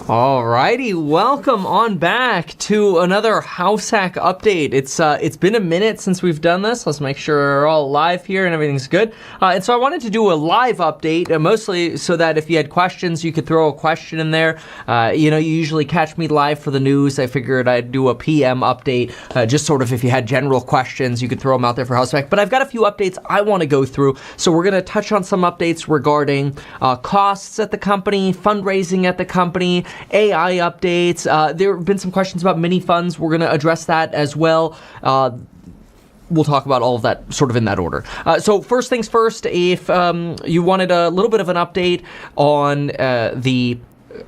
Alrighty, welcome on back to another HouseHack update. It's been a minute since we've done this. Let's make sure we're all live here and everything's good. And so I wanted to do a live update, mostly so that if you had questions, you could throw a question in there. You usually catch me live for the news. I figured I'd do a PM update, just sort of if you had general questions, you could throw them out there for HouseHack. But I've got a few updates I want to go through. So we're going to touch on some updates regarding costs at the company, fundraising at the company, AI updates. There have been some questions about mini funds. We're going to address that as well. We'll talk about all of that sort of in that order. So first things first, if you wanted a little bit of an update on the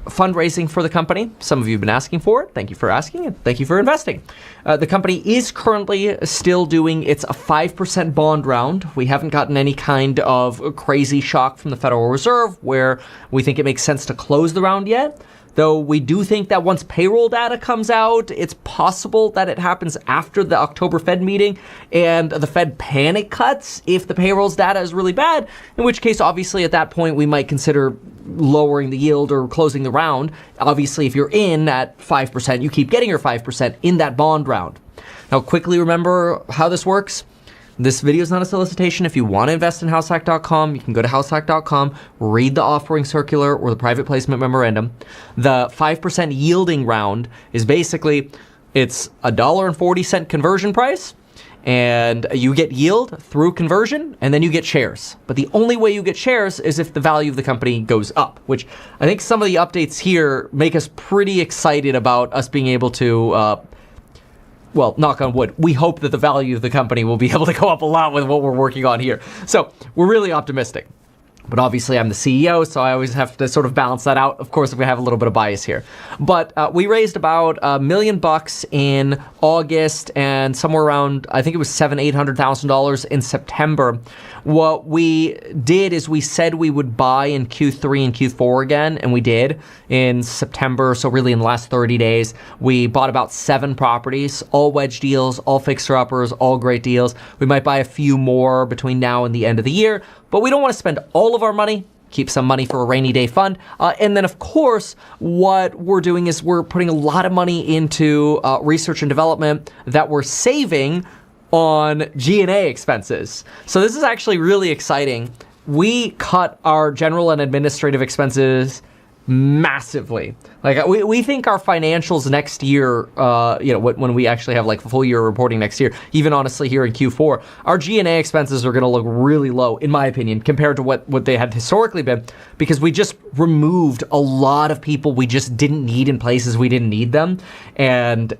fundraising for the company, some of you have been asking for it. Thank you for asking and thank you for investing. The company is currently still doing its 5% bond round. We haven't gotten any kind of crazy shock from the Federal Reserve where we think it makes sense to close the round yet. Though we do think that once payroll data comes out, it's possible that it happens after the October Fed meeting and the Fed panic cuts if the payrolls data is really bad, in which case, obviously, at that point, we might consider lowering the yield or closing the round. Obviously, if you're in at 5%, you keep getting your 5% in that bond round. Now, quickly remember how this works. This video is not a solicitation. If you want to invest in HouseHack.com, you can go to HouseHack.com, read the offering circular or the private placement memorandum. The 5% yielding round is basically, it's $1.40 conversion price, and you get yield through conversion, and then you get shares. But the only way you get shares is if the value of the company goes up, which I think some of the updates here make us pretty excited about us being able to well, knock on wood, we hope that the value of the company will be able to go up a lot with what we're working on here. So we're really optimistic. But obviously, I'm the CEO, so I always have to sort of balance that out. Of course, if we have a little bit of bias here. But we raised about $1 million in August and somewhere around, I think it was $800,000 in September. What we did is we said we would buy in Q3 and Q4 again, and we did in September. So really in the last 30 days, we bought about 7 properties, all wedge deals, all fixer-uppers, all great deals. We might buy a few more between now and the end of the year. But we don't want to spend all of our money, keep some money for a rainy day fund. And then, of course, what we're doing is we're putting a lot of money into research and development that we're saving on G&A expenses. So this is actually really exciting. We cut our general and administrative expenses massively. Like we think our financials next year, when we actually have like full year reporting next year, even honestly here in Q4, our G&A expenses are going to look really low, in my opinion, compared to what they had historically been, because we just removed a lot of people we just didn't need in places we didn't need them. And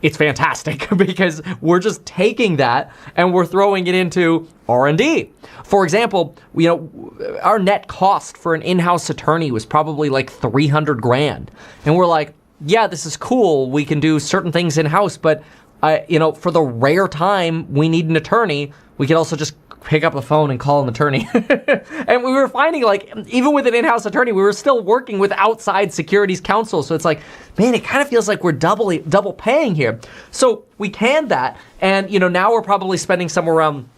it's fantastic because we're just taking that and we're throwing it into R&D. For example, our net cost for an in-house attorney was probably like $300,000. And we're like, yeah, this is cool. We can do certain things in-house, but for the rare time we need an attorney, we could also just pick up the phone and call an attorney. And we were finding, like, even with an in-house attorney, we were still working with outside securities counsel. So it's like, man, it kind of feels like we're double paying here. So we canned that. And, now we're probably spending somewhere around,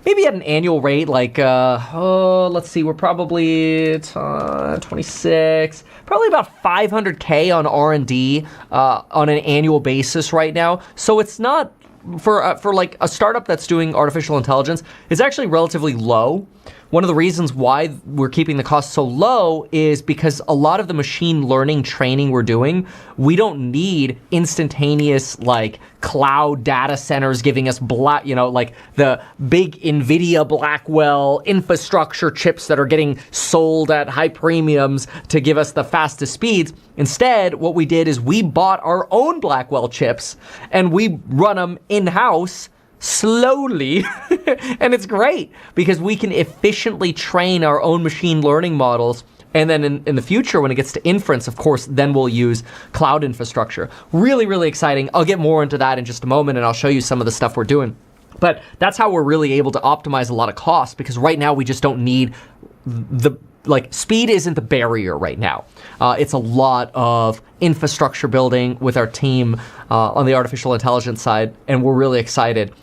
maybe at an annual rate, like, let's see, we're probably 26, probably about $500K on R&D on an annual basis right now. So it's not, for like a startup that's doing artificial intelligence, it's actually relatively low. One of the reasons why we're keeping the cost so low is because a lot of the machine learning training we're doing, we don't need instantaneous like cloud data centers giving us like the big NVIDIA Blackwell infrastructure chips that are getting sold at high premiums to give us the fastest speeds. Instead, what we did is we bought our own Blackwell chips and we run them in-house slowly. And it's great because we can efficiently train our own machine learning models. And then in the future, when it gets to inference, of course, then we'll use cloud infrastructure. Really, really exciting. I'll get more into that in just a moment, and I'll show you some of the stuff we're doing. But that's how we're really able to optimize a lot of costs, because right now we just don't need speed isn't the barrier right now. It's a lot of infrastructure building with our team on the artificial intelligence side, and we're really excited.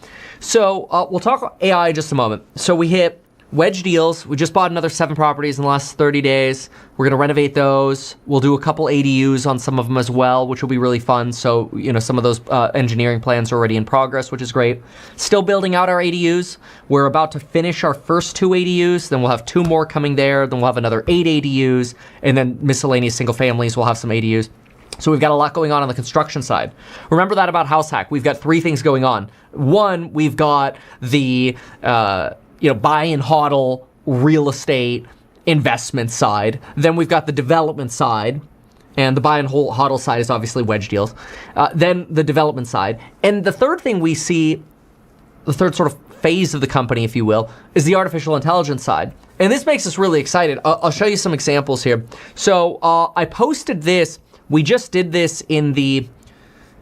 So we'll talk about AI in just a moment. So we hit wedge deals. We just bought another 7 properties in the last 30 days. We're going to renovate those. We'll do a couple ADUs on some of them as well, which will be really fun. So, some of those engineering plans are already in progress, which is great. Still building out our ADUs. We're about to finish our first 2 ADUs. Then we'll have 2 more coming there. Then we'll have another 8 ADUs. And then miscellaneous single families, we'll have some ADUs. So we've got a lot going on the construction side. Remember that about HouseHack. We've got 3 things going on. One, we've got the buy and hodl real estate investment side. Then we've got the development side, and the buy and hodl side is obviously wedge deals. Then the development side. And the third thing we see, the third sort of phase of the company, if you will, is the artificial intelligence side. And this makes us really excited. I'll show you some examples here. So I posted this. We just did this in the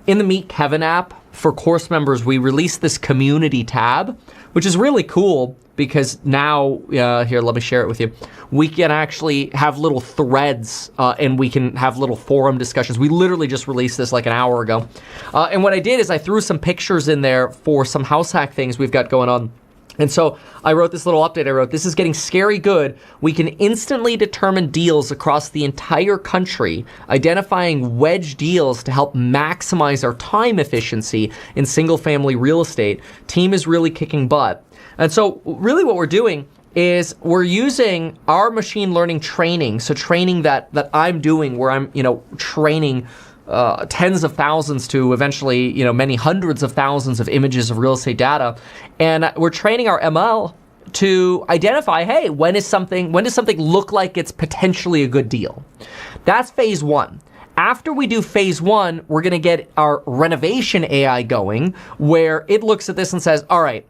Meet Kevin app for course members. We released this community tab, which is really cool because now, here, let me share it with you. We can actually have little threads and we can have little forum discussions. We literally just released this like an hour ago. And what I did is I threw some pictures in there for some HouseHack things we've got going on. And so I wrote this little update. I wrote, this is getting scary good. We can instantly determine deals across the entire country, identifying wedge deals to help maximize our time efficiency in single family real estate. Team is really kicking butt. And so really what we're doing is we're using our machine learning training. So training that I'm doing where I'm, training tens of thousands to eventually, many hundreds of thousands of images of real estate data. And we're training our ML to identify, hey, when does something look like it's potentially a good deal? That's phase 1. After we do phase 1, we're going to get our renovation AI going, where it looks at this and says, all right,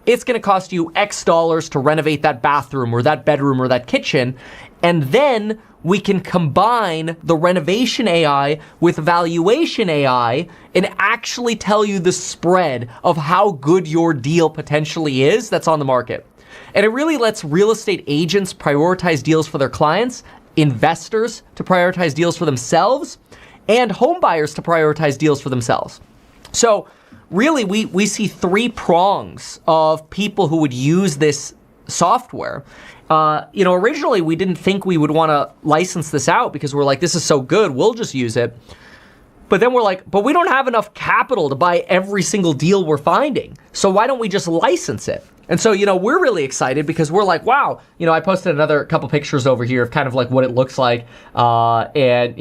it's going to cost you X dollars to renovate that bathroom or that bedroom or that kitchen. And then we can combine the renovation AI with valuation AI and actually tell you the spread of how good your deal potentially is that's on the market. And it really lets real estate agents prioritize deals for their clients, investors to prioritize deals for themselves, and home buyers to prioritize deals for themselves. So really, we see 3 prongs of people who would use this software. Originally we didn't think we would want to license this out because we're like, this is so good, we'll just use it. But then we're like, but we don't have enough capital to buy every single deal we're finding. So why don't we just license it? And so, we're really excited because we're like, wow, I posted another couple pictures over here of kind of like what it looks like. And,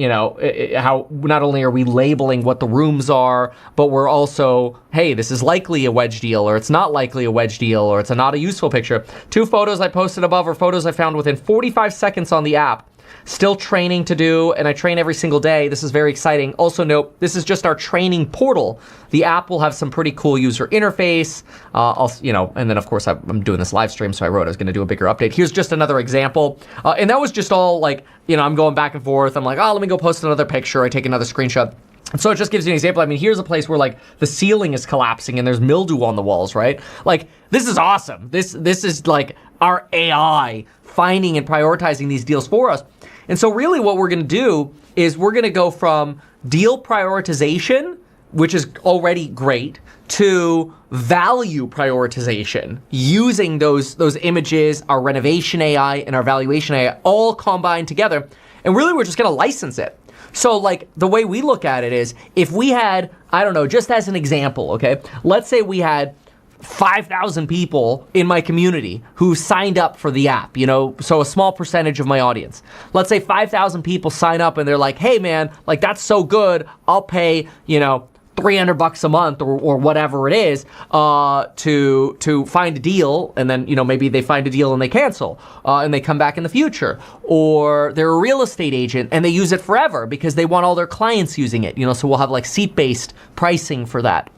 how not only are we labeling what the rooms are, but we're also, hey, this is likely a wedge deal, or it's not likely a wedge deal, or it's not a useful picture. 2 photos I posted above are photos I found within 45 seconds on the app. Still training to do, and I train every single day. This is very exciting. Also note, this is just our training portal. The app will have some pretty cool user interface. And then of course I'm doing this live stream, so I wrote I was going to do a bigger update. Here's just another example. And that was just all like, I'm going back and forth. I'm like, let me go post another picture. I take another screenshot. And so it just gives you an example. I mean, here's a place where like the ceiling is collapsing and there's mildew on the walls, right? Like, this is awesome. This is like our AI finding and prioritizing these deals for us. And so really what we're going to do is we're going to go from deal prioritization, which is already great, to value prioritization using those images, our renovation AI and our valuation AI all combined together. And really we're just going to license it. So like the way we look at it is if we had, I don't know, just as an example, okay, let's say we had 5,000 people in my community who signed up for the app, so a small percentage of my audience. Let's say 5,000 people sign up and they're like, hey man, like that's so good, I'll pay, $300 a month or whatever it is to find a deal, and then maybe they find a deal and they cancel and they come back in the future, or they're a real estate agent and they use it forever because they want all their clients using it, so we'll have like seat-based pricing for that.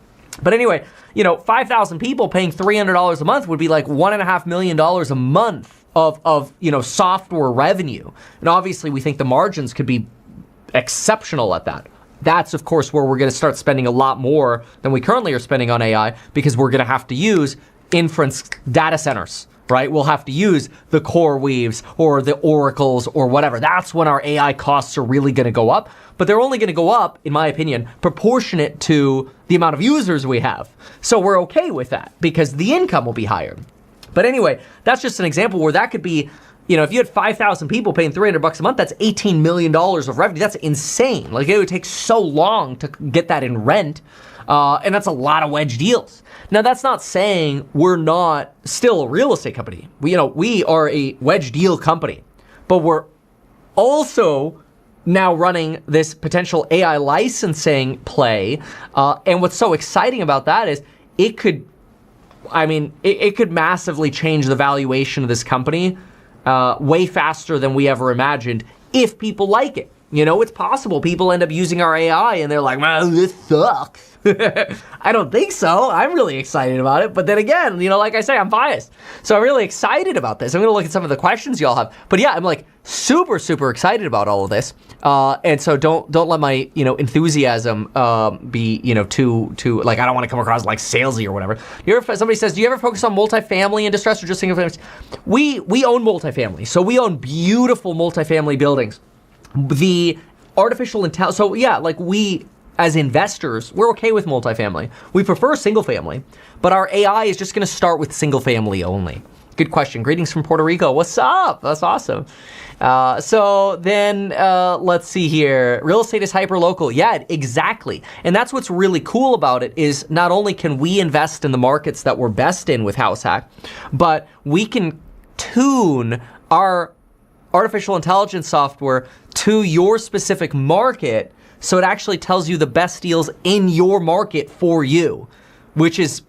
But anyway, 5,000 people paying $300 a month would be like $1.5 million a month of software revenue. And obviously we think the margins could be exceptional at that. That's of course where we're going to start spending a lot more than we currently are spending on AI, because we're going to have to use inference data centers, right? We'll have to use the CoreWeaves or the Oracles or whatever. That's when our AI costs are really going to go up. But they're only going to go up, in my opinion, proportionate to the amount of users we have. So we're okay with that because the income will be higher. But anyway, that's just an example where that could be, if you had 5,000 people paying $300 a month, that's $18 million of revenue. That's insane. Like, it would take so long to get that in rent. And that's a lot of wedge deals. Now, that's not saying we're not still a real estate company. We are a wedge deal company, but we're also now running this potential AI licensing play. And what's so exciting about that is it could massively change the valuation of this company way faster than we ever imagined if people like it. It's possible people end up using our AI and they're like, man, this sucks. I don't think so. I'm really excited about it. But then again, like I say, I'm biased. So I'm really excited about this. I'm going to look at some of the questions y'all have. But yeah, I'm like super, super excited about all of this. And so don't let my, enthusiasm be, too like, I don't want to come across like salesy or whatever. Somebody says, do you ever focus on multifamily in distress or just single families? We own multifamily. So we own beautiful multifamily buildings. The artificial intelligence, so yeah, like we, as investors, we're okay with multifamily. We prefer single family, but our AI is just gonna start with single family only. Good question. Greetings from Puerto Rico. What's up? That's awesome. So then let's see here. Real estate is hyper local. Yeah, exactly. And that's what's really cool about it is not only can we invest in the markets that we're best in with HouseHack, but we can tune our artificial intelligence software to your specific market, so it actually tells you the best deals in your market for you, which is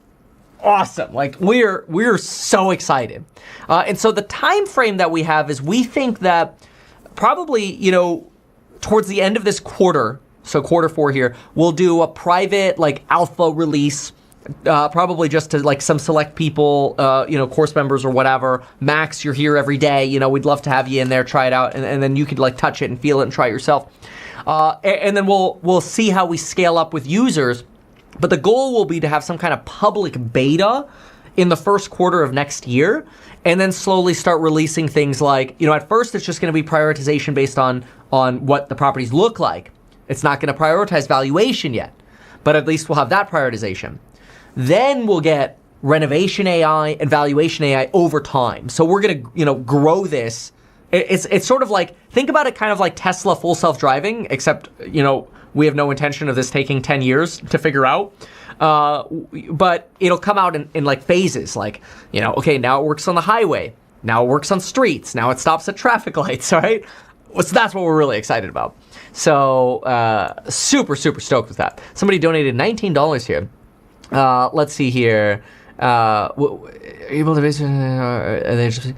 awesome. Like we're so excited. And so the time frame that we have is we think that probably, towards the end of this quarter, so quarter 4 here, we'll do a private like alpha release. Probably just to like some select people, course members or whatever. Max, you're here every day. We'd love to have you in there, try it out, and then you could like touch it and feel it and try it yourself. And then we'll see how we scale up with users. But the goal will be to have some kind of public beta in the first quarter of next year, and then slowly start releasing things like, at first it's just going to be prioritization based on what the properties look like. It's not going to prioritize valuation yet, but at least we'll have that prioritization. Then we'll get renovation AI and valuation AI over time. So we're gonna, grow this. It's sort of like, think about it kind of like Tesla full self-driving, except, we have no intention of this taking 10 years to figure out. But it'll come out in like phases, like, okay, now it works on the highway. Now it works on streets. Now it stops at traffic lights, right? So that's what we're really excited about. So super, super stoked with that. Somebody donated $19 here. Let's see here. Able to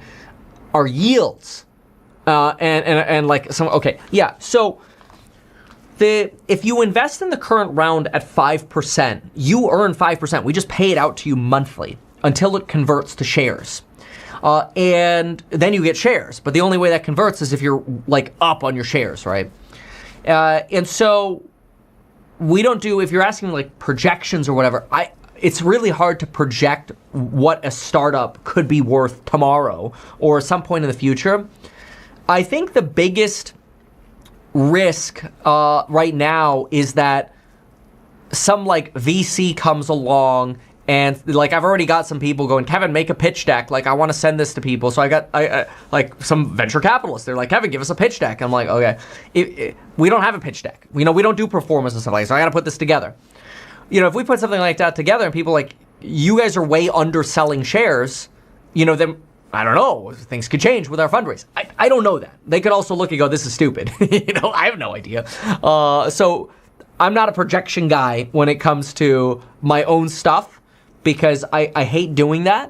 our yields, and like some. Okay, yeah. So if you invest in the current round at 5%, you earn 5%. We just pay it out to you monthly until it converts to shares, and then you get shares. But the only way that converts is if you're like up on your shares, right? And so. We don't do, if you're asking like projections or whatever, it's really hard to project what a startup could be worth tomorrow or some point in the future. I think the biggest risk right now is that some like VC comes along and like I've already got some people going, Kevin, make a pitch deck. Like I want to send this to people. So I like some venture capitalists. They're like, Kevin, give us a pitch deck. I'm like, okay, we don't have a pitch deck. We don't do performance and stuff like that. So I got to put this together. If we put something like that together and people like, you guys are way underselling shares, then I don't know, things could change with our fundraise. I don't know that. They could also look and go, this is stupid. I have no idea. So I'm not a projection guy when it comes to my own stuff. Because I hate doing that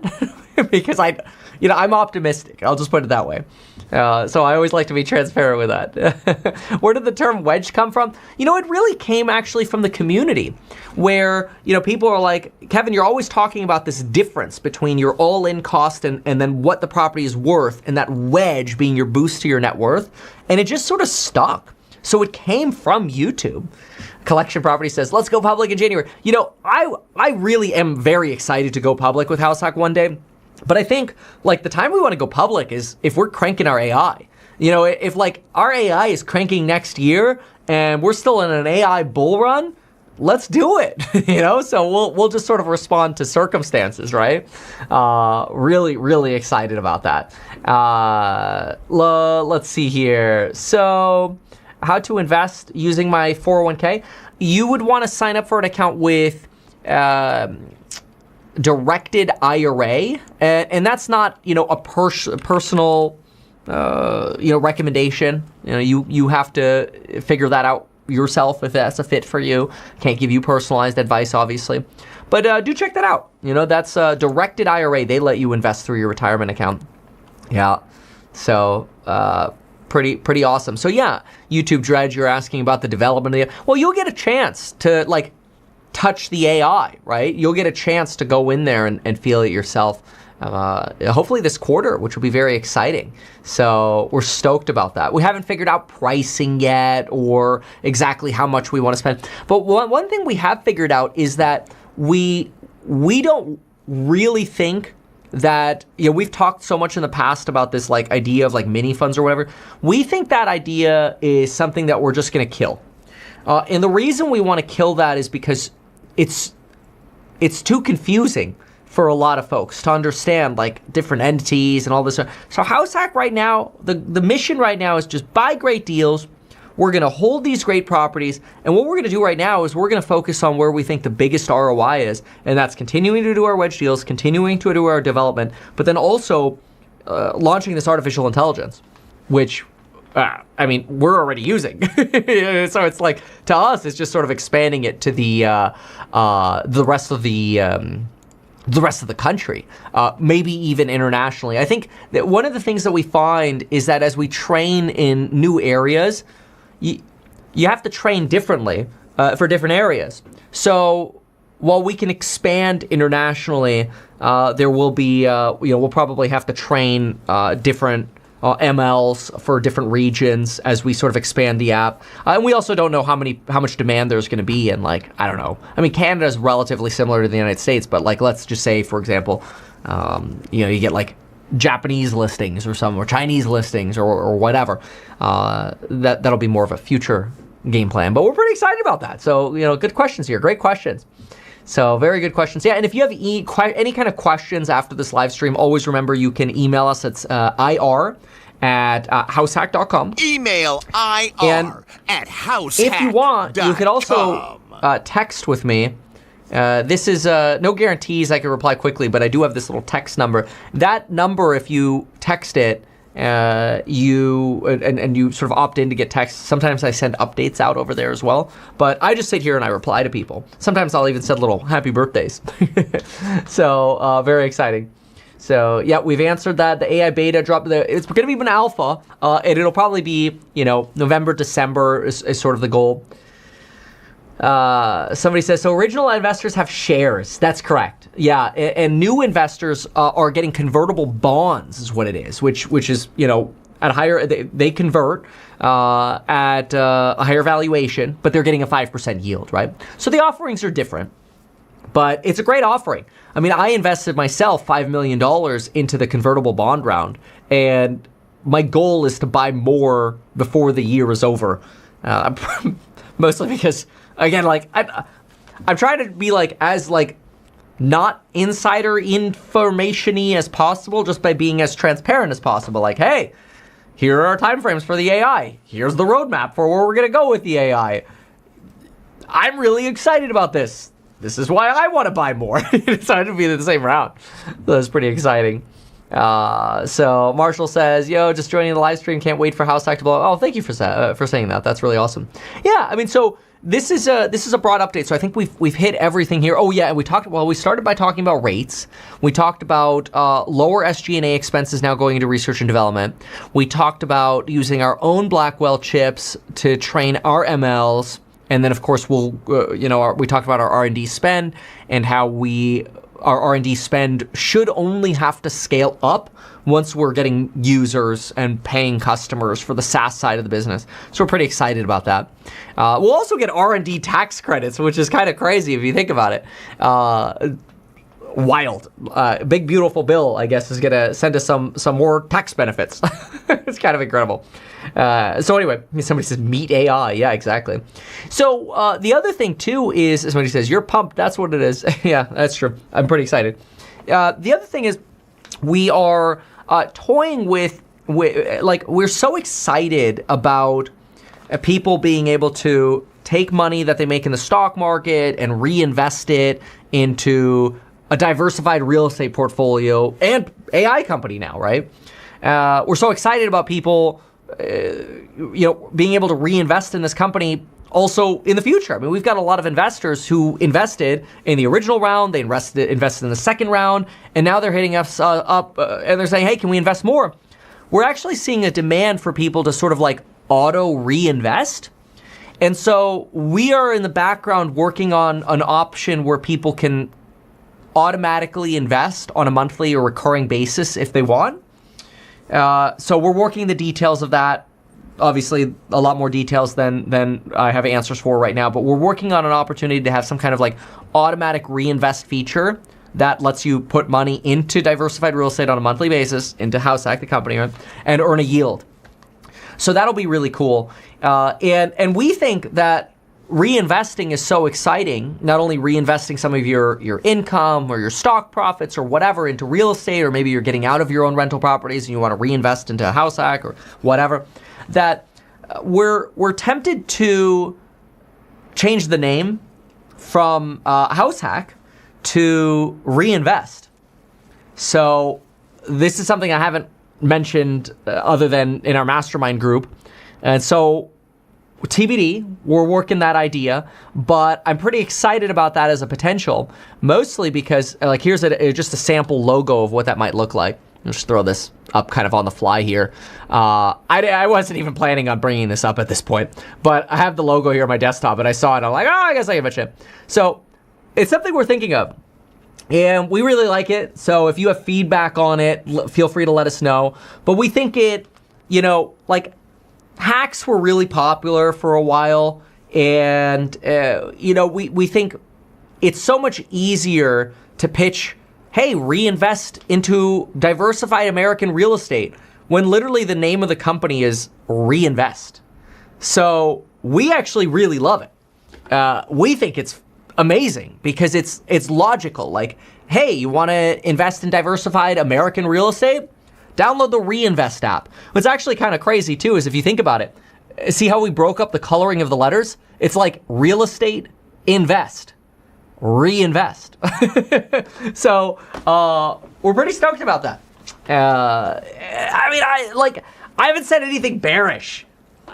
because I'm optimistic. I'll just put it that way. So I always like to be transparent with that. Where did the term wedge come from? It really came actually from the community where, people are like, Kevin, you're always talking about this difference between your all-in cost and then what the property is worth and that wedge being your boost to your net worth. And it just sort of stuck. So it came from YouTube. Collection Property says, let's go public in January. I really am very excited to go public with HouseHack one day. But I think like the time we want to go public is if we're cranking our AI. If like our AI is cranking next year and we're still in an AI bull run, let's do it, So we'll just sort of respond to circumstances, right? Really, really excited about that. Let's see here. So, how to invest using my 401k? You would want to sign up for an account with directed IRA, and that's not a personal recommendation. You have to figure that out yourself if that's a fit for you. Can't give you personalized advice, obviously, but do check that out. That's directed IRA. They let you invest through your retirement account. Yeah, so pretty awesome. So yeah, YouTube Dredge, you're asking about the development of the. Well, you'll get a chance to touch the AI, right? You'll get a chance to go in there and feel it yourself. Hopefully this quarter, which will be very exciting. So we're stoked about that. We haven't figured out pricing yet or exactly how much we want to spend. But one thing we have figured out is that we don't really think that, we've talked so much in the past about this idea of mini funds or whatever. We think that idea is something that we're just going to kill. And the reason we want to kill that is because it's too confusing for a lot of folks to understand different entities and all this. So HouseHack right now, the mission right now is just buy great deals. We're going to hold these great properties. And what we're going to do right now is we're going to focus on where we think the biggest ROI is. And that's continuing to do our wedge deals, continuing to do our development, but then also launching this artificial intelligence, which we're already using. So it's to us, it's just sort of expanding it to the rest of the rest of the country, maybe even internationally. I think that one of the things that we find is that as we train in new areas, you have to train differently for different areas. So while we can expand internationally, there will be, we'll probably have to train different MLs for different regions as we sort of expand the app. And we also don't know how much demand there's going to be in I don't know. Canada is relatively similar to the United States, but let's just say, for example, you get Japanese listings or Chinese listings or whatever. That'll be more of a future game plan, but we're pretty excited about that. So, good questions here. Great questions. So very good questions. Yeah, and if you have any kind of questions after this live stream, always remember you can email us at ir@househack.com. Email ir@househack.com. If you want, you could also text with me. This is no guarantees I can reply quickly, but I do have this little text number. That number, if you text it, you sort of opt in to get texts. Sometimes I send updates out over there as well, but I just sit here and I reply to people. Sometimes I'll even send little happy birthdays. So very exciting. So yeah, we've answered that. The AI beta dropped. It's going to be an alpha, and it'll probably be November, December is sort of the goal. Somebody says, so original investors have shares. That's correct. Yeah, and new investors are getting convertible bonds is what it is, which is, at a higher, they convert at a higher valuation, but they're getting a 5% yield, right? So the offerings are different, but it's a great offering. I invested myself $5 million into the convertible bond round, and my goal is to buy more before the year is over. Mostly because, again, I'm trying to be as not insider information-y as possible, just by being as transparent as possible. Hey, here are our timeframes for the AI. Here's the roadmap for where we're gonna go with the AI. I'm really excited about this. This is why I want to buy more. It's hard to be in the same round. That's pretty exciting. So Marshall says, yo, just joining the live stream. Can't wait for HouseHack to blow up. Oh, thank you for saying that. That's really awesome. Yeah, so this is a broad update. So I think we've hit everything here. Oh yeah, and we started by talking about rates. We talked about lower SG&A expenses now going into research and development. We talked about using our own Blackwell chips to train our MLs. And then, of course, we talked about our R&D spend and how our R&D spend should only have to scale up once we're getting users and paying customers for the SaaS side of the business. So we're pretty excited about that. We'll also get R&D tax credits, which is kind of crazy if you think about it. wild. Big beautiful bill, I guess, is gonna send us some more tax benefits. It's kind of incredible. So anyway, somebody says meet AI. Yeah, exactly. So the other thing too is somebody says you're pumped. That's what it is. Yeah, that's true. I'm pretty excited. The other thing is we are toying with like we're so excited about people being able to take money that they make in the stock market and reinvest it into a diversified real estate portfolio and AI company now, right? We're so excited about people, being able to reinvest in this company also in the future. I mean, we've got a lot of investors who invested in the original round, they invested in the second round, and now they're hitting us up and they're saying, hey, can we invest more? We're actually seeing a demand for people to sort of like auto reinvest. And so we are in the background working on an option where people can automatically invest on a monthly or recurring basis if they want. So we're working the details of that. Obviously, a lot more details than I have answers for right now, but we're working on an opportunity to have some kind of like automatic reinvest feature that lets you put money into diversified real estate on a monthly basis, into HouseHack, the company, right, and earn a yield. So that'll be really cool. And we think that reinvesting is so exciting, not only reinvesting some of your income or your stock profits or whatever into real estate, or maybe you're getting out of your own rental properties and you want to reinvest into HouseHack or whatever, that we're tempted to change the name from HouseHack to Reinvest. So this is something I haven't mentioned other than in our mastermind group. And so TBD, we're working that idea, but I'm pretty excited about that as a potential, mostly because like here's just a sample logo of what that might look like. I'll just throw this up kind of on the fly here. I wasn't even planning on bringing this up at this point, but I have the logo here on my desktop and I saw it. I'm like, I guess I can mention it. So it's something we're thinking of. And we really like it. So if you have feedback on it, feel free to let us know. But we think it, like hacks were really popular for a while. And, we think it's so much easier to pitch, hey, reinvest into diversified American real estate, when literally the name of the company is Reinvest. So we actually really love it. We think it's amazing because it's logical. Like, hey, you want to invest in diversified American real estate? Download the Reinvest app. What's actually kind of crazy too is if you think about it, see how we broke up the coloring of the letters? It's like real estate, invest, reinvest. So we're pretty stoked about that. I haven't said anything bearish.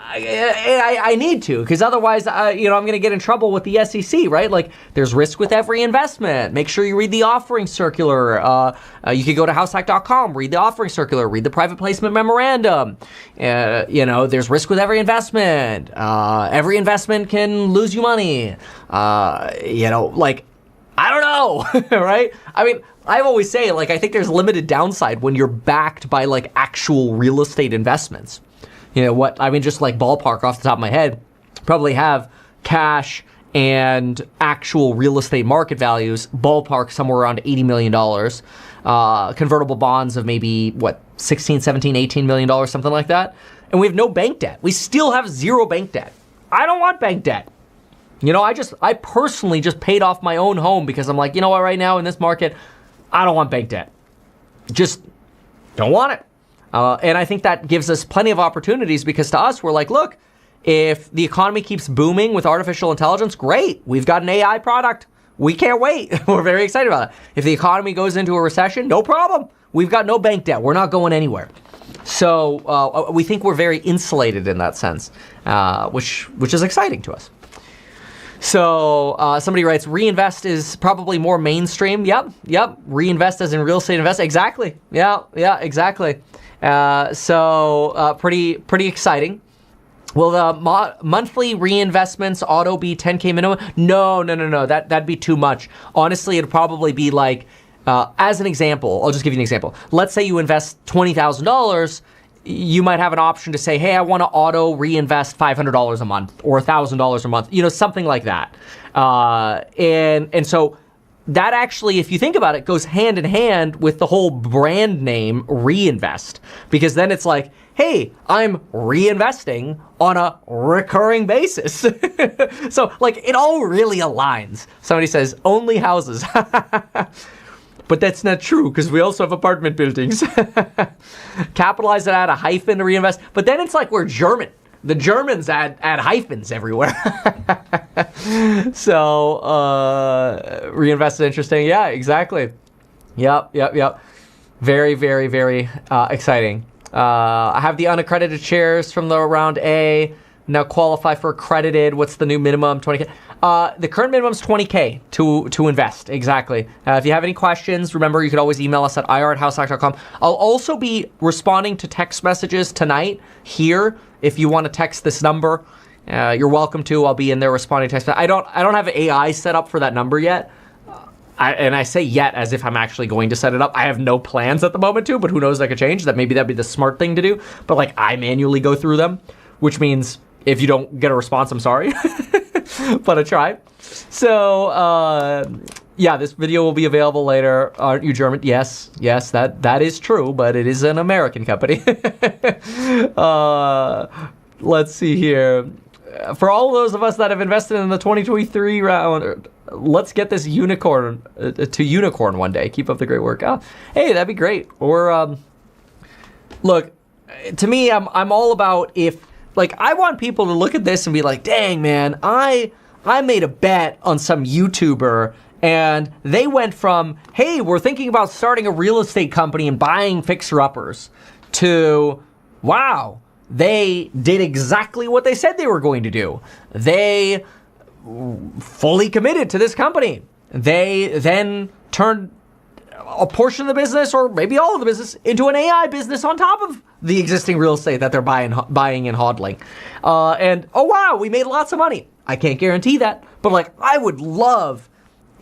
I need to, because otherwise, I'm going to get in trouble with the SEC, right? Like, there's risk with every investment. Make sure you read the offering circular. You could go to househack.com, read the offering circular, read the private placement memorandum. There's risk with every investment. Every investment can lose you money. I don't know, right? I mean, I always say, I think there's limited downside when you're backed by, actual real estate investments. Just like ballpark off the top of my head, probably have cash and actual real estate market values, ballpark somewhere around $80 million, convertible bonds of maybe, 16, 17, $18 million, something like that. And we have no bank debt. We still have zero bank debt. I don't want bank debt. I personally just paid off my own home because I'm like, right now in this market, I don't want bank debt. Just don't want it. And I think that gives us plenty of opportunities because to us, we're like, look, if the economy keeps booming with artificial intelligence, great. We've got an AI product. We can't wait. We're very excited about it. If the economy goes into a recession, no problem. We've got no bank debt. We're not going anywhere. So we think we're very insulated in that sense, which is exciting to us. So somebody writes, Reinvest is probably more mainstream. Yep. Reinvest as in real estate invest. Exactly. Yeah, exactly. So pretty exciting. Will the monthly reinvestments auto be 10K minimum? No. That'd be too much. Honestly, it'd probably be like, as an example, I'll just give you an example. Let's say you invest $20,000. You might have an option to say, hey, I want to auto reinvest $500 a month or $1,000 a month, something like that. And so that actually, if you think about it, goes hand in hand with the whole brand name Reinvest, because then it's like, hey, I'm reinvesting on a recurring basis. So like it all really aligns. Somebody says only houses. But that's not true, because we also have apartment buildings. Capitalize it, add a hyphen to reinvest. But then it's like we're German. The Germans add hyphens everywhere. So reinvest is interesting. Yeah, exactly. Yep. Very, very, very exciting. I have the unaccredited shares from the round A. Now qualify for accredited. What's the new minimum? 20K. The current minimum is 20K to invest. Exactly. If you have any questions, remember you can always email us at ir@househack.com. I'll also be responding to text messages tonight here. If you want to text this number, you're welcome to. I'll be in there responding to text. I don't have AI set up for that number yet. I say yet as if I'm actually going to set it up. I have no plans at the moment to, but who knows, that could change. Maybe that'd be the smart thing to do. But like I manually go through them, which means if you don't get a response, I'm sorry. But I tried. So yeah, this video will be available later. Aren't you German? Yes, that is true, but it is an American company. Let's see here. For all those of us that have invested in the 2023 round, let's get this unicorn to unicorn one day. Keep up the great work. Oh, hey, that'd be great. Or look, to me, I'm all about if, like, I want people to look at this and be like, dang, man, I made a bet on some YouTuber and they went from, hey, we're thinking about starting a real estate company and buying fixer-uppers, to, wow, they did exactly what they said they were going to do. They fully committed to this company. They then turned a portion of the business, or maybe all of the business, into an AI business on top of the existing real estate that they're buying and hodling. And, oh wow, we made lots of money. I can't guarantee that, but like, I would love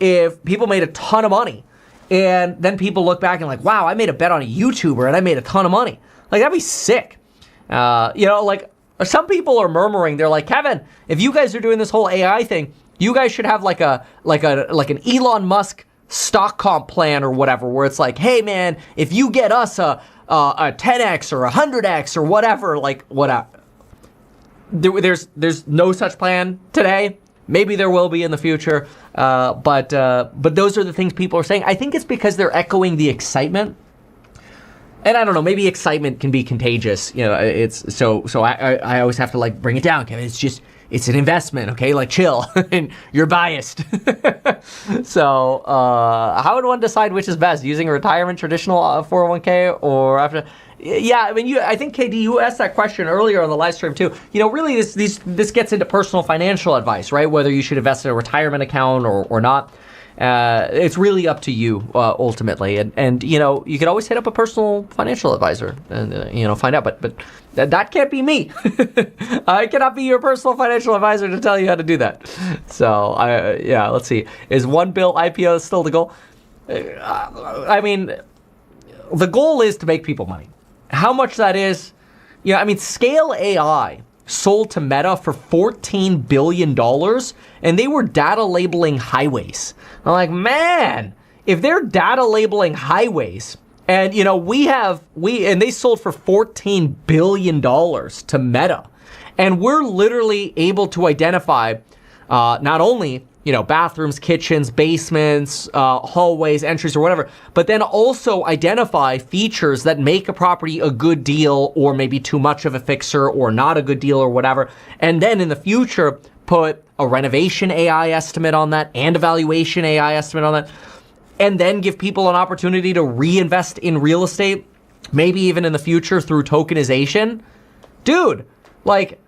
if people made a ton of money and then people look back and like, wow, I made a bet on a YouTuber and I made a ton of money. Like, that'd be sick. Like, some people are murmuring. They're like, Kevin, if you guys are doing this whole AI thing, you guys should have like an Elon Musk stock comp plan or whatever, where it's like, hey man, if you get us a 10x or 100x or whatever, like whatever. There's no such plan today. Maybe there will be in the future, but those are the things people are saying. I think it's because they're echoing the excitement. And I don't know, maybe excitement can be contagious. You know, it's so I always have to like bring it down, Kevin. It's an investment, okay? Like, chill. And you're biased. So how would one decide which is best? Using a retirement traditional 401k or after? Yeah, I mean, I think, KD, you asked that question earlier on the live stream too. You know, really this gets into personal financial advice, right? Whether you should invest in a retirement account or not. It's really up to you ultimately, and you know, you could always hit up a personal financial advisor and you know, find out. But that can't be me. I cannot be your personal financial advisor to tell you how to do that. So yeah, let's see. Is one bill IPO still the goal? I mean, the goal is to make people money. How much that is, you know, I mean, Scale AI sold to Meta for $14 billion, and they were data labeling highways. I'm like, man, if they're data labeling highways, and you know, and they sold for $14 billion to Meta, and we're literally able to identify not only, you know, bathrooms, kitchens, basements, hallways, entries, or whatever, but then also identify features that make a property a good deal, or maybe too much of a fixer, or not a good deal, or whatever. And then in the future, put a renovation AI estimate on that and a valuation AI estimate on that, and then give people an opportunity to reinvest in real estate, maybe even in the future through tokenization. Dude, like,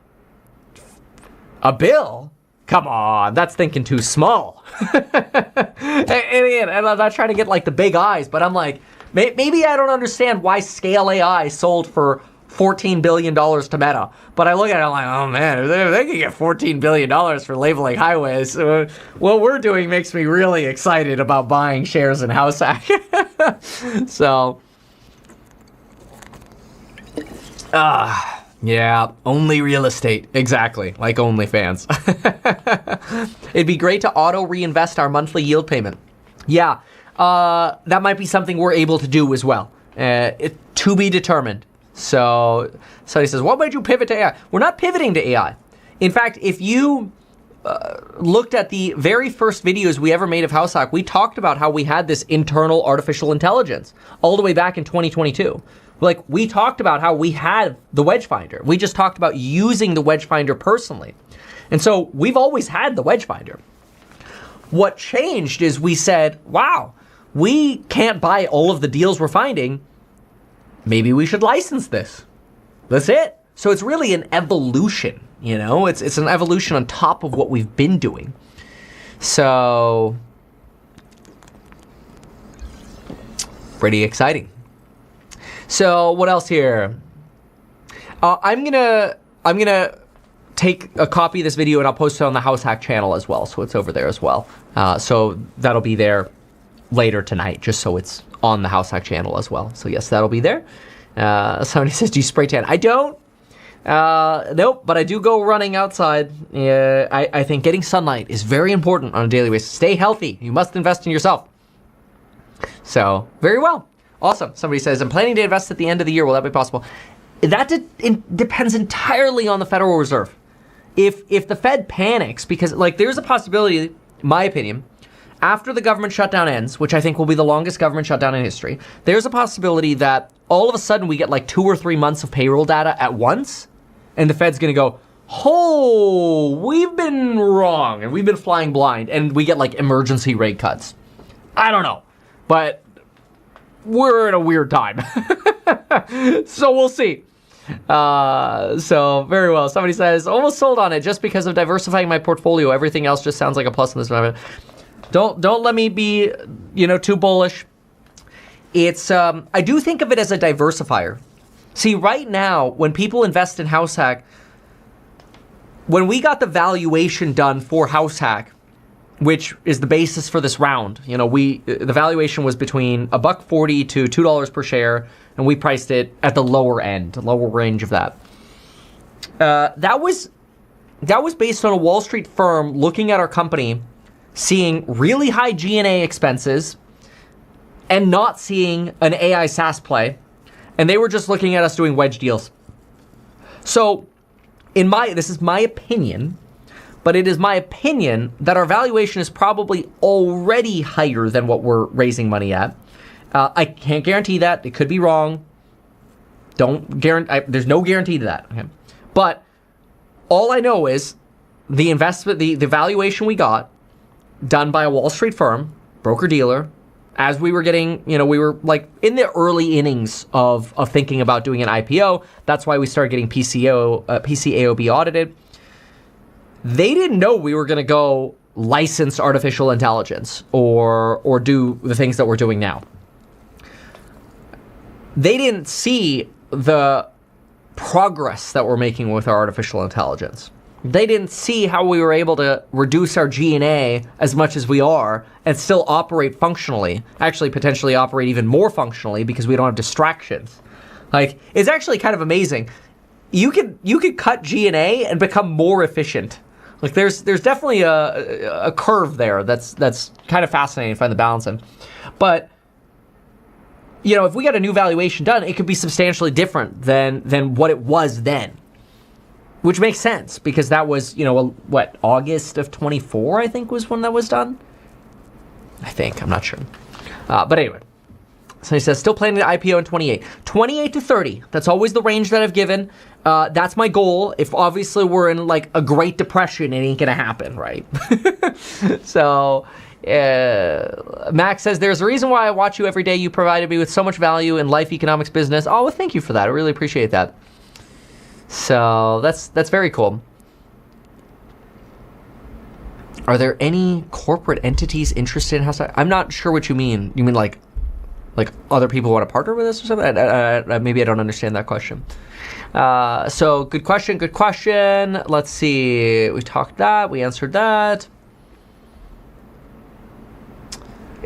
a bill? Come on, that's thinking too small. And I'm not trying to get like the big eyes, but I'm like, maybe I don't understand why Scale AI sold for $14 billion to Meta. But I look at it, I'm like, oh man, if they could get $14 billion for labeling highways, what we're doing makes me really excited about buying shares in HouseHack. So, yeah, only real estate. Exactly, like OnlyFans. It'd be great to auto reinvest our monthly yield payment. Yeah, that might be something we're able to do as well. To be determined. So somebody says, what made you pivot to AI? We're not pivoting to AI. In fact, if you looked at the very first videos we ever made of HouseHack, we talked about how we had this internal artificial intelligence all the way back in 2022. Like, we talked about how we had the wedge finder. We just talked about using the wedge finder personally. And so we've always had the wedge finder. What changed is we said, wow, we can't buy all of the deals we're finding. Maybe we should license this. That's it. So it's really an evolution, you know? It's an evolution on top of what we've been doing. So, pretty exciting. So what else here? I'm gonna take a copy of this video and I'll post it on the HouseHack channel as well. So it's over there as well. So that'll be there later tonight, just so it's on the HouseHack channel as well. So yes, that'll be there. Somebody says, do you spray tan? I don't. Nope, but I do go running outside. I think getting sunlight is very important on a daily basis. Stay healthy. You must invest in yourself. So, very well. Awesome. Somebody says, I'm planning to invest at the end of the year. Will that be possible? That depends entirely on the Federal Reserve. If the Fed panics, because like there's a possibility, my opinion, after the government shutdown ends, which I think will be the longest government shutdown in history, there's a possibility that all of a sudden we get like 2 or 3 months of payroll data at once, and the Fed's gonna go, oh, we've been wrong, and we've been flying blind, and we get like emergency rate cuts. I don't know, but we're in a weird time. So we'll see. So very well. Somebody says, almost sold on it just because of diversifying my portfolio. Everything else just sounds like a plus in this moment. Don't let me be, too bullish. It's, I do think of it as a diversifier. See, right now, when people invest in HouseHack, when we got the valuation done for HouseHack, which is the basis for this round, the valuation was between $1.40 to $2 per share, and we priced it at the lower range of that. That was based on a Wall Street firm looking at our company, seeing really high G&A expenses, and not seeing an AI SaaS play, and they were just looking at us doing wedge deals. So, this is my opinion, but it is my opinion that our valuation is probably already higher than what we're raising money at. I can't guarantee that. It could be wrong. There's no guarantee to that. Okay? But all I know is the investment, the valuation we got, done by a Wall Street firm, broker-dealer, as we were getting, we were like in the early innings of thinking about doing an IPO. That's why we started getting PCAOB audited. They didn't know we were going to go license artificial intelligence or do the things that we're doing now. They didn't see the progress that we're making with our artificial intelligence. They didn't see how we were able to reduce our G&A as much as we are and still operate functionally, actually potentially operate even more functionally because we don't have distractions. Like, it's actually kind of amazing. You could cut G&A and become more efficient. Like, there's definitely a curve there that's kind of fascinating to find the balance in. But if we got a new valuation done, it could be substantially different than what it was then. Which makes sense, because that was, August of 24, I think, was when that was done? I think, I'm not sure. But anyway, so he says, still planning to IPO in 28. 28 to 30, that's always the range that I've given. That's my goal. If obviously we're in like a Great Depression, it ain't gonna happen, right? So, Max says, there's a reason why I watch you every day. You provided me with so much value in life, economics, business. Oh, well, thank you for that. I really appreciate that. So that's very cool. Are there any corporate entities interested in HouseHack? I'm not sure what you mean. You mean like other people want to partner with us or something? Maybe I don't understand that question. So good question. Let's see. We talked that. We answered that.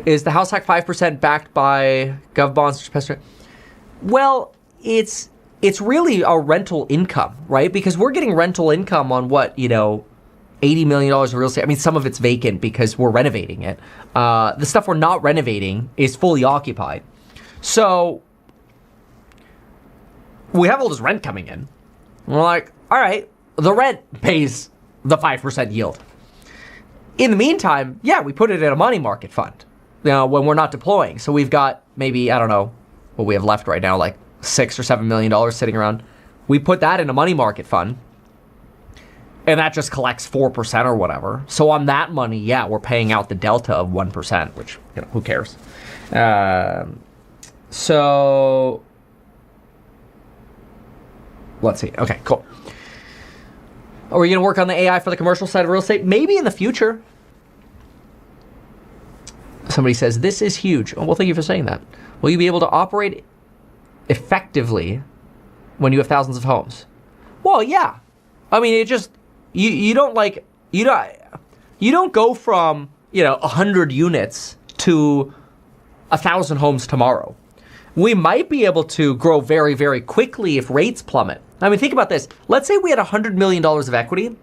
Is the HouseHack 5% backed by gov bonds? Well, it's really a rental income, right? Because we're getting rental income on what, $80 million of real estate. I mean, some of it's vacant because we're renovating it. The stuff we're not renovating is fully occupied. So we have all this rent coming in. We're like, all right, the rent pays the 5% yield. In the meantime, yeah, we put it in a money market fund, when we're not deploying. So we've got maybe, I don't know what we have left right now, like $6 or $7 million sitting around. We put that in a money market fund, and that just collects 4% or whatever. So on that money, yeah, we're paying out the delta of 1%, which, who cares? So let's see. Okay, cool. Are we going to work on the AI for the commercial side of real estate? Maybe in the future. Somebody says, this is huge. Oh, well, thank you for saying that. Will you be able to operate effectively when you have thousands of homes? Well, yeah. I mean, it just, you don't go from, 100 units to 1,000 homes tomorrow. We might be able to grow very, very quickly if rates plummet. I mean, think about this. Let's say we had $100 million of equity,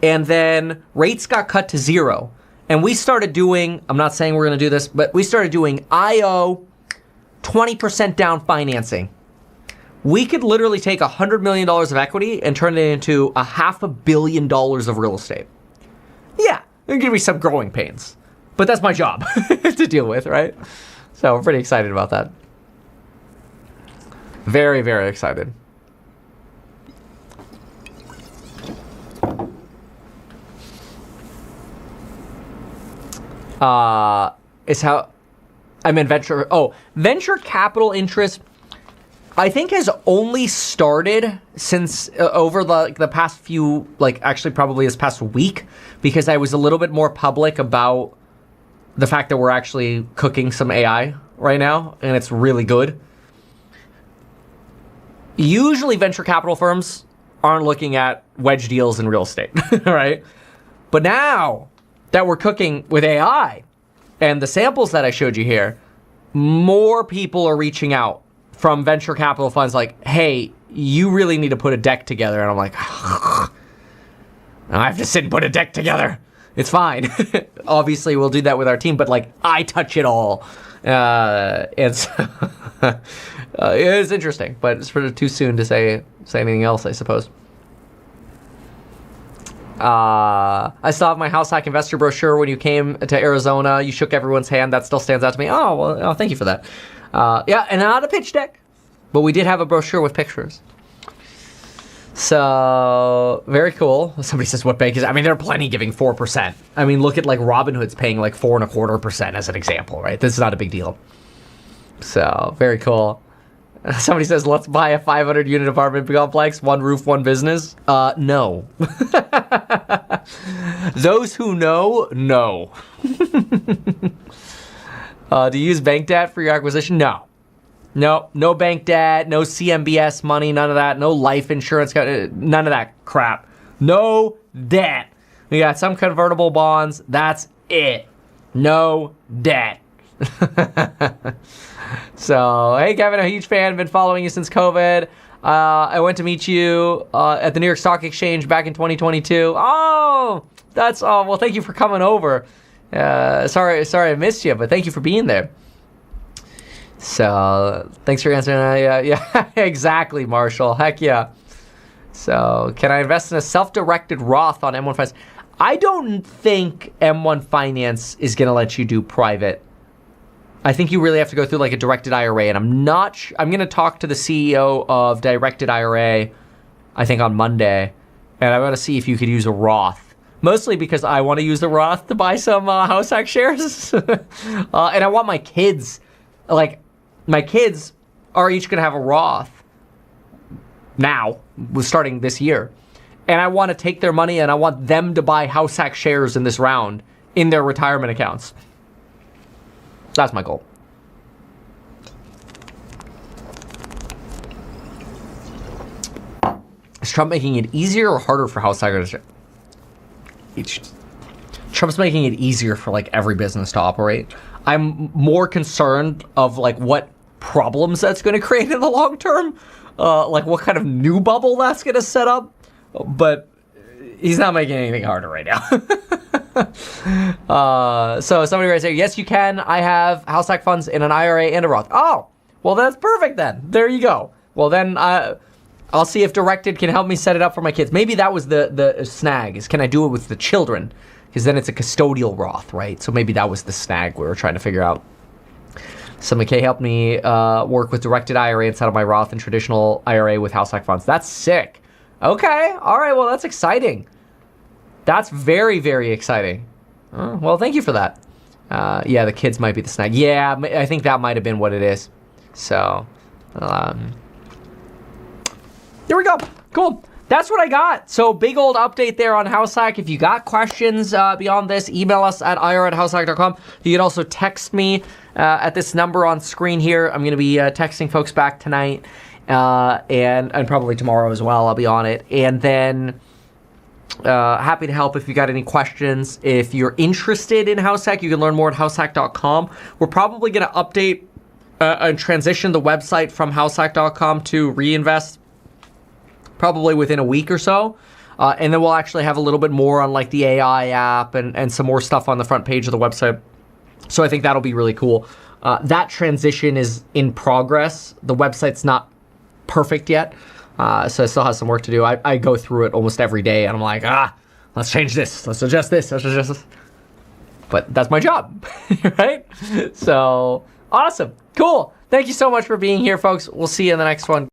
and then rates got cut to zero, and we started doing, I'm not saying we're going to do this, but we started doing IO 20% down financing. We could literally take $100 million of equity and turn it into $500 million of real estate. Yeah, there's going to be some growing pains, but that's my job to deal with, right? So we're pretty excited about that. Very, very excited. Is how I'm in venture. Oh, venture capital interest, I think, has only started since over the past few, actually probably this past week, because I was a little bit more public about the fact that we're actually cooking some AI right now, and it's really good. Usually venture capital firms aren't looking at wedge deals in real estate, right? But now that we're cooking with AI and the samples that I showed you here, more people are reaching out from venture capital funds like, hey, you really need to put a deck together. And I'm like, I have to sit and put a deck together. It's fine. Obviously, we'll do that with our team, but I touch it all. And so it's interesting, but it's sort of too soon to say anything else, I suppose. I still have my HouseHack investor brochure. When you came to Arizona, you shook everyone's hand. That still stands out to me. Oh, well, thank you for that. Yeah, and not a pitch deck, but we did have a brochure with pictures. So, very cool. Somebody says, what bank is it? I mean, there are plenty giving 4%. I mean, look at Robinhood's paying 4.25% as an example, right? This is not a big deal. So, very cool. Somebody says, let's buy a 500-unit apartment complex, one roof, one business. No. Those who know. Do you use bank debt for your acquisition? No. No bank debt, no CMBS money, none of that. No life insurance, none of that crap. No debt. We got some convertible bonds. That's it. No debt. So, hey, Kevin, a huge fan. Been following you since COVID. I went to meet you at the New York Stock Exchange back in 2022. Oh, well, thank you for coming over. Sorry I missed you, but thank you for being there. So, thanks for answering. Yeah, exactly, Marshall. Heck yeah. So, can I invest in a self-directed Roth on M1 Finance? I don't think M1 Finance is going to let you do private. I think you really have to go through a directed IRA, and I'm going to talk to the CEO of directed IRA, I think on Monday, and I want to see if you could use a Roth. Mostly because I want to use the Roth to buy some HouseHack shares. And I want my kids, my kids are each going to have a Roth now, starting this year. And I want to take their money and I want them to buy HouseHack shares in this round in their retirement accounts. That's my goal. Is Trump making it easier or harder for HouseHackers? Trump's making it easier for every business to operate. I'm more concerned of what problems that's going to create in the long term, what kind of new bubble that's going to set up. But he's not making anything harder right now. So somebody right here, yes, you can. I have HouseHack funds in an IRA and a Roth. Oh, well, that's perfect then. There you go. Well, then I'll see if Directed can help me set it up for my kids. Maybe that was the snag, is can I do it with the children? Because then it's a custodial Roth, right? So maybe that was the snag we were trying to figure out. So McKay helped me work with Directed IRA instead of my Roth and traditional IRA with HouseHack funds. That's sick. Okay. All right. Well, that's exciting. That's very, very exciting. Well, thank you for that. Yeah, the kids might be the snag. Yeah, I think that might have been what it is. So, there we go. Cool. That's what I got. So big old update there on HouseHack. If you got questions beyond this, email us at ir@househack.com. You can also text me at this number on screen here. I'm going to be texting folks back tonight and probably tomorrow as well. I'll be on it. And then happy to help if you got any questions. If you're interested in HouseHack, you can learn more at househack.com. We're probably going to update and transition the website from househack.com to Reinvest probably within a week or so. And then we'll actually have a little bit more on like the AI app and some more stuff on the front page of the website. So I think that'll be really cool. That transition is in progress. The website's not perfect yet. So I still have some work to do. I go through it almost every day and I'm like, let's change this. Let's adjust this. Let's adjust this. But that's my job, right? So awesome. Cool. Thank you so much for being here, folks. We'll see you in the next one.